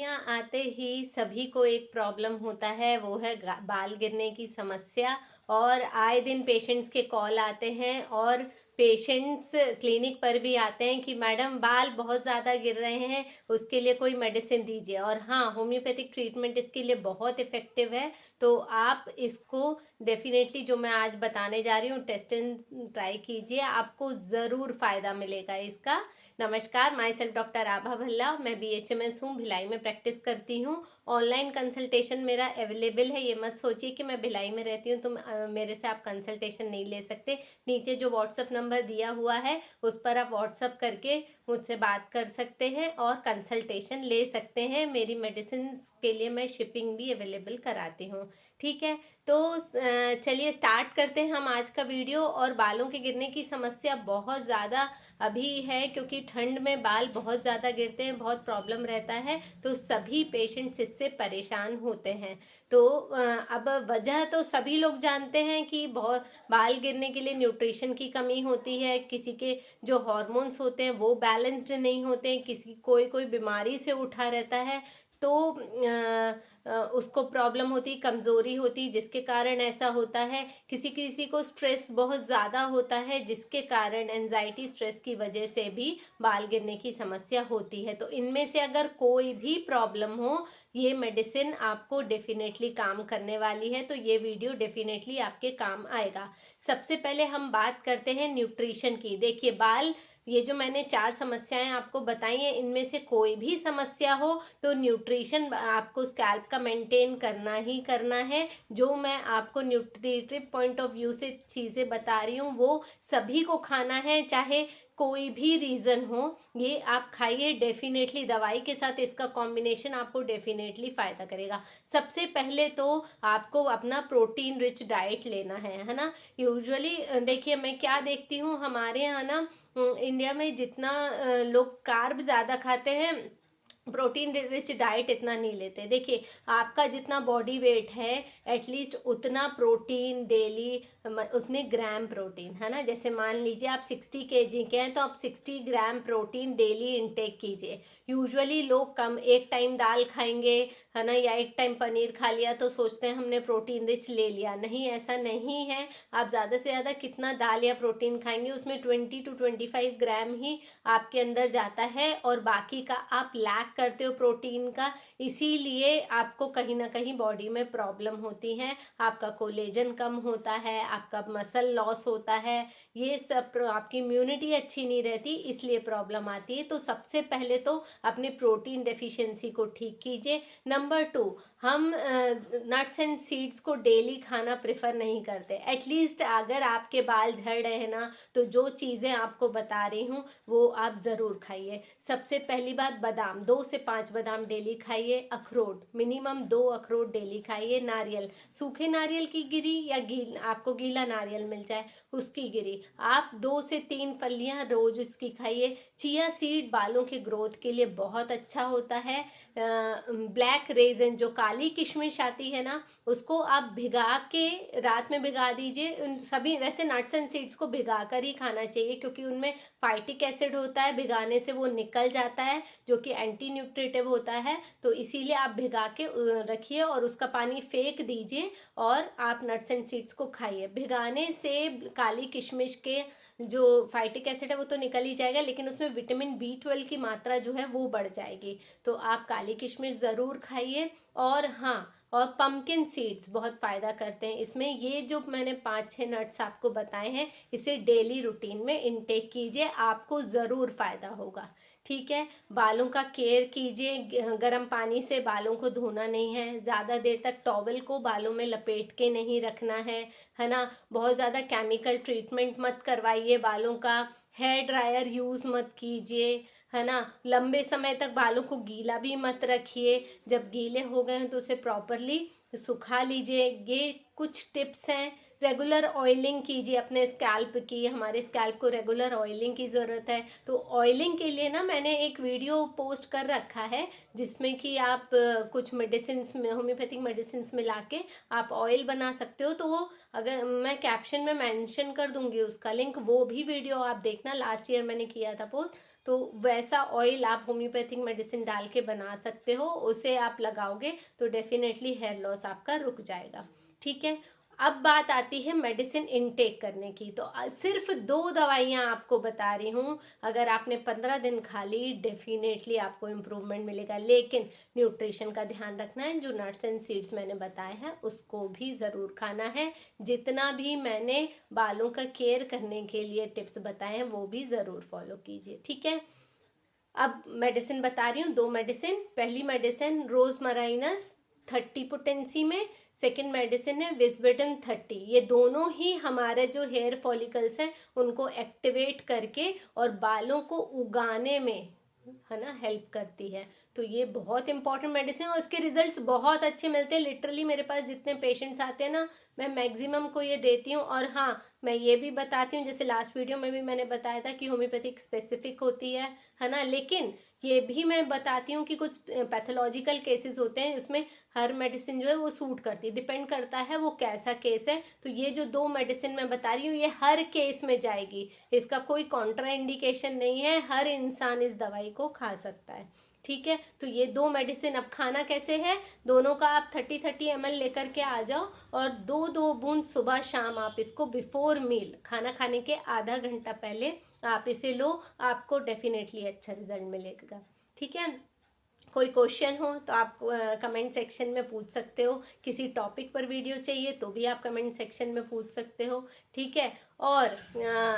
सर्दियाँ आते ही सभी को एक प्रॉब्लम होता है, वो है बाल गिरने की समस्या। और आए दिन पेशेंट्स के कॉल आते हैं और पेशेंट्स क्लिनिक पर भी आते हैं कि मैडम बाल बहुत ज़्यादा गिर रहे हैं, उसके लिए कोई मेडिसिन दीजिए। और हाँ, होम्योपैथिक ट्रीटमेंट इसके लिए बहुत इफ़ेक्टिव है। तो आप इसको डेफिनेटली जो मैं आज बताने जा रही हूँ टेस्ट एंड ट्राई कीजिए, आपको ज़रूर फ़ायदा मिलेगा इसका। नमस्कार, माई सेल्फ डॉक्टर आभा भल्ला। मैं BHMS हूँ, भिलाई में प्रैक्टिस करती हूँ। ऑनलाइन कंसल्टेशन मेरा अवेलेबल है। ये मत सोचिए कि मैं भिलाई में रहती हूँ तो मेरे से आप कंसल्टेशन नहीं ले सकते। नीचे जो व्हाट्सअप नंबर दिया हुआ है उस पर आप व्हाट्सअप करके मुझसे बात कर सकते हैं और कंसल्टेशन ले सकते हैं। मेरी मेडिसिन के लिए मैं शिपिंग भी अवेलेबल कराती हूँ। ठीक है, तो चलिए स्टार्ट करते हैं हम आज का वीडियो। और बालों के गिरने की समस्या बहुत ज़्यादा अभी है क्योंकि ठंड में बाल बहुत ज़्यादा गिरते हैं, बहुत प्रॉब्लम रहता है, तो सभी पेशेंट्स इससे परेशान होते हैं। तो अब वजह तो सभी लोग जानते हैं कि बहुत बाल गिरने के लिए न्यूट्रिशन की कमी होती है, किसी के जो हार्मोन्स होते हैं वो बैलेंस्ड नहीं होते, किसी कोई कोई बीमारी से उठा रहता है, तो उसको प्रॉब्लम होती, कमज़ोरी होती, जिसके कारण ऐसा होता है। किसी किसी को स्ट्रेस बहुत ज़्यादा होता है, जिसके कारण एंजाइटी स्ट्रेस की वजह से भी बाल गिरने की समस्या होती है। तो इनमें से अगर कोई भी प्रॉब्लम हो, ये मेडिसिन आपको डेफिनेटली काम करने वाली है, तो ये वीडियो डेफिनेटली आपके काम आएगा। सबसे पहले हम बात करते हैं न्यूट्रिशन की। देखिए, बाल, ये जो मैंने 4 समस्याएं आपको बताई हैं, इनमें से कोई भी समस्या हो तो न्यूट्रिशन आपको स्कैल्प का मेंटेन करना ही करना है। जो मैं आपको न्यूट्रिटिव पॉइंट ऑफ व्यू से चीज़ें बता रही हूँ वो सभी को खाना है, चाहे कोई भी रीज़न हो। ये आप खाइए डेफिनेटली, दवाई के साथ इसका कॉम्बिनेशन आपको डेफिनेटली फ़ायदा करेगा। सबसे पहले तो आपको अपना प्रोटीन रिच डाइट लेना है ना। यूजुअली देखिए, मैं क्या देखती हूँ हमारे यहाँ ना, इंडिया में जितना लोग कार्ब ज़्यादा खाते हैं, प्रोटीन रिच डाइट इतना नहीं लेते। देखिए, आपका जितना बॉडी वेट है एटलीस्ट उतना प्रोटीन डेली, उतने ग्राम प्रोटीन, है ना। जैसे मान लीजिए आप 60 kg के हैं तो आप 60 ग्राम प्रोटीन डेली इंटेक कीजिए। यूजुअली लोग कम, एक टाइम दाल खाएंगे, है ना, या एक टाइम पनीर खा लिया तो सोचते हैं हमने प्रोटीन रिच ले लिया। नहीं, ऐसा नहीं है। आप ज़्यादा से ज़्यादा कितना दाल या प्रोटीन खाएंगे उसमें 20 to 25 ग्राम ही आपके अंदर जाता है, और बाकी का आप लैक करते हो प्रोटीन का। इसीलिए आपको कहीं ना कहीं बॉडी में प्रॉब्लम होती है। आपका कोलेजन कम होता है, आपका मसल लॉस होता है, ये सब आपकी इम्यूनिटी अच्छी नहीं रहती, इसलिए प्रॉब्लम आती है। तो सबसे पहले तो अपने प्रोटीन डेफिशिएंसी को ठीक कीजिए। नंबर 2, हम नट्स एंड सीड्स को डेली खाना प्रेफर नहीं करते। एटलीस्ट अगर आपके बाल झड़ रहे हैं ना, तो जो चीज़ें आपको बता रही हूँ वो आप ज़रूर खाइए। सबसे पहली बात, बादाम, 2 से 5 बादाम डेली खाइए। अखरोट, मिनिमम 2 अखरोट डेली खाइए। नारियल, सूखे नारियल की गिरी या आपको गीला नारियल मिल जाए उसकी गिरी, आप 2 से 3 फलियां रोज उसकी खाइए। चिया सीड बालों के ग्रोथ के लिए बहुत अच्छा होता है। ब्लैक रेजन, जो काली किशमिश आती है ना, उसको आप भिगा के रात में भिगा दीजिए। उन सभी, वैसे नट्स एंड सीड्स को भिगा कर ही खाना चाहिए क्योंकि उनमें फाइटिक एसिड होता है, भिगाने से वो निकल जाता है, जो कि एंटी न्यूट्रिटिव होता है। तो इसीलिए आप भिगा के रखिए और उसका पानी फेंक दीजिए और आप नट्स एंड सीड्स को खाइए। भिगाने से काली किशमिश के जो फाइटिक एसिड है वो तो निकल ही जाएगा, लेकिन उसमें विटामिन B12 की मात्रा जो है वो बढ़ जाएगी। तो आप काली किशमिश ज़रूर खाइए। और हाँ, और पम्पकिन सीड्स बहुत फ़ायदा करते हैं इसमें। ये जो मैंने 5-6 नट्स आपको बताए हैं, इसे डेली रूटीन में इनटेक कीजिए, आपको ज़रूर फ़ायदा होगा। ठीक है, बालों का केयर कीजिए। गर्म पानी से बालों को धोना नहीं है, ज़्यादा देर तक टॉवल को बालों में लपेट के नहीं रखना है ना। बहुत ज़्यादा केमिकल ट्रीटमेंट मत करवाइए बालों का। हेयर ड्रायर यूज़ मत कीजिए, है ना। लंबे समय तक बालों को गीला भी मत रखिए। जब गीले हो गए हैं तो उसे प्रॉपरली सुखा लीजिए। ये कुछ टिप्स हैं। रेगुलर ऑयलिंग कीजिए अपने स्कैल्प की, हमारे स्कैल्प को रेगुलर ऑयलिंग की ज़रूरत है। तो ऑयलिंग के लिए ना मैंने एक वीडियो पोस्ट कर रखा है जिसमें कि आप कुछ मेडिसिन में, होम्योपैथिक मेडिसिन मिला के आप ऑयल बना सकते हो। तो वो, अगर मैं कैप्शन में मेंशन कर दूंगी उसका लिंक, वो भी वीडियो आप देखना। लास्ट ईयर मैंने किया था पोस्ट, तो वैसा ऑयल आप होम्योपैथिक मेडिसिन डाल के बना सकते हो, उसे आप लगाओगे तो डेफिनेटली हेयर लॉस आपका रुक जाएगा। ठीक है, अब बात आती है मेडिसिन इनटेक करने की। तो सिर्फ 2 दवाइयाँ आपको बता रही हूँ, अगर आपने 15 दिन खा ली डेफिनेटली आपको इम्प्रूवमेंट मिलेगा, लेकिन न्यूट्रिशन का ध्यान रखना है। जो नट्स एंड सीड्स मैंने बताए हैं उसको भी ज़रूर खाना है। जितना भी मैंने बालों का केयर करने के लिए टिप्स बताए हैं वो भी ज़रूर फॉलो कीजिए। ठीक है, अब मेडिसिन बता रही हूँ, 2 मेडिसिन। पहली मेडिसिन रोजमराइनस 30 पोटेंसी में, सेकेंड मेडिसिन है विस्बेटन 30। ये दोनों ही हमारे जो हेयर फॉलिकल्स हैं उनको एक्टिवेट करके और बालों को उगाने में, है ना, हेल्प करती है। तो ये बहुत इंपॉर्टेंट मेडिसिन है और इसके रिजल्ट्स बहुत अच्छे मिलते हैं। लिटरली मेरे पास जितने पेशेंट्स आते हैं ना, मैं मैक्सिमम को ये देती हूँ। और हाँ, मैं ये भी बताती हूँ, जैसे लास्ट वीडियो में भी मैंने बताया था कि होम्योपैथिक स्पेसिफिक होती है ना, लेकिन ये भी मैं बताती हूँ कि कुछ पैथोलॉजिकल केसेस होते हैं, उसमें हर मेडिसिन जो है वो सूट करती है, डिपेंड करता है वो कैसा केस है। तो ये जो 2 मेडिसिन मैं बता रही हूँ ये हर केस में जाएगी, इसका कोई कॉन्ट्रा इंडिकेशन नहीं है, हर इंसान इस दवाई को खा सकता है। ठीक है, तो ये 2 मेडिसिन। अब खाना कैसे है, दोनों का आप 30-30 ml लेकर के आ जाओ और 2-2 बूंद सुबह शाम आप इसको बिफोर मील, खाना खाने के आधा घंटा पहले आप इसे लो, आपको डेफिनेटली अच्छा रिजल्ट मिलेगा। ठीक है, कोई क्वेश्चन हो तो आप कमेंट सेक्शन में पूछ सकते हो, किसी टॉपिक पर वीडियो चाहिए तो भी आप कमेंट सेक्शन में पूछ सकते हो। ठीक है, और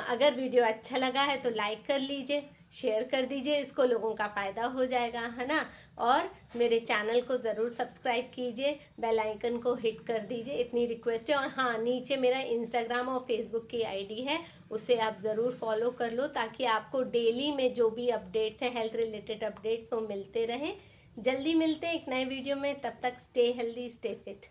अगर वीडियो अच्छा लगा है तो लाइक कर लीजिए, शेयर कर दीजिए, इसको लोगों का फ़ायदा हो जाएगा, है ना। और मेरे चैनल को ज़रूर सब्सक्राइब कीजिए, बेल आइकन को हिट कर दीजिए, इतनी रिक्वेस्ट है। और हाँ, नीचे मेरा इंस्टाग्राम और फेसबुक की आईडी है, उसे आप ज़रूर फॉलो कर लो ताकि आपको डेली में जो भी अपडेट्स हैं, हेल्थ रिलेटेड अपडेट्स, वो मिलते रहे। जल्दी मिलते हैं एक नए वीडियो में, तब तक स्टे हेल्दी, स्टे फिट।